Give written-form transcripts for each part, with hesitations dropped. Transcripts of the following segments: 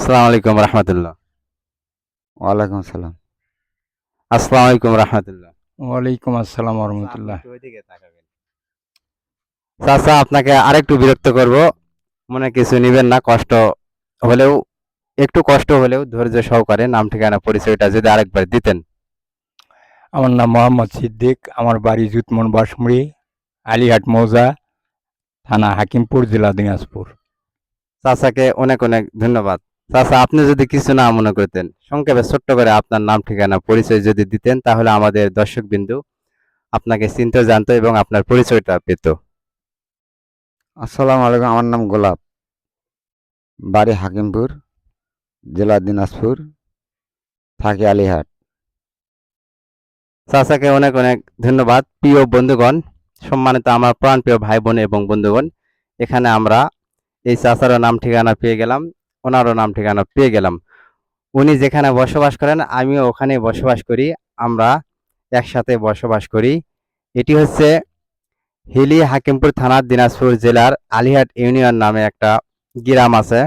আসসালামু আলাইকুম রহমতুল্লাহ। ওয়ালাইকুম আসসালাম। আসসালামু আলাইকুম রহমতুল্লাহ। ওয়ালাইকুম আসসালাম রহমতুল্লাহ। চাচা, আপনাকে আরেকটু বিরক্ত করব, মনে কিছু নিবেন না। হলেও কষ্ট হলেও ধৈর্য সহকারে নাম ঠিকানা পরিচয়টা যদি আরেকবার দিতেন। আমার নাম মোহাম্মদ সিদ্দিক, আমার বাড়ি জুতমন বাসমুড়ি, আলিহাট মৌজা, থানা হাকিমপুর, জেলা দিনাজপুর। চাচাকে অনেক অনেক ধন্যবাদ। চাচা, আপনি যদি কিছু না মনে করতেন, সংক্ষেপে ছোট্ট করে আপনার নাম ঠিকানা পরিচয় যদি দিতেন, তাহলে আমাদের দর্শক বিন্দু আপনাকে চিনতে জানতো এবং আপনার পরিচয়টা পেত। আসসালামু আলাইকুম। আমার নাম গোলাপ, বাড়ি হাকিমপুর, জেলা দিনাজপুর, থাকি আলিহাট। চাচাকে অনেক অনেক ধন্যবাদ। প্রিয় বন্ধুগণ, সম্মানিত আমার প্রাণপ্রিয় ভাই বোন এবং বন্ধুগণ, এখানে আমরা এই চাচারও নাম ঠিকানা পেয়ে গেলাম, ওনারও নাম ঠিকানা পেয়ে গেলাম। উনি যেখানে বসবাস করেন আমিও ওখানে বসবাস করি, আমরা একসাথে বসবাস করি। এটি হচ্ছে হিলি হাকিমপুর থানার দিনাজপুর জেলার আলিহাট ইউনিয়ন নামে একটা গ্রাম আছে,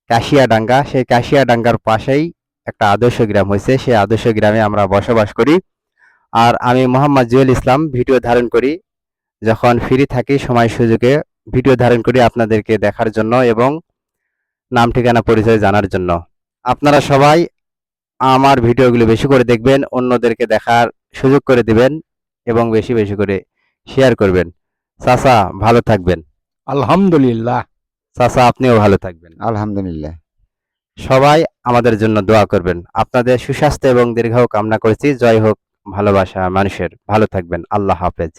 কাশিয়াডাঙ্গা। সেই কাশিয়াডাঙ্গার পাশেই একটা আদর্শ গ্রাম হয়েছে, সেই আদর্শ গ্রামে আমরা বসবাস করি। আর আমি মোহাম্মদ জুয়েল ইসলাম ভিডিও ধারণ করি, যখন ফ্রি থাকি সময় সুযোগে ভিডিও ধারণ করি আপনাদেরকে দেখার জন্য এবং নাম ঠিকানা পরিচয় জানার জন্য। আপনারা সবাই আমার ভিডিওগুলো বেশি করে দেখবেন, অন্যদেরকে দেখার সুযোগ করে দিবেন এবং বেশি বেশি করে শেয়ার করবেন। চাচা ভালো থাকবেন। আলহামদুলিল্লাহ। চাচা আপনিও ভালো থাকবেন। আলহামদুলিল্লাহ। সবাই আমাদের জন্য দোয়া করবেন। আপনাদের সুস্বাস্থ্য এবং দীর্ঘায়ু কামনা করছি। জয় হোক ভালোবাসা মানুষের। ভালো থাকবেন। আল্লাহ হাফেজ।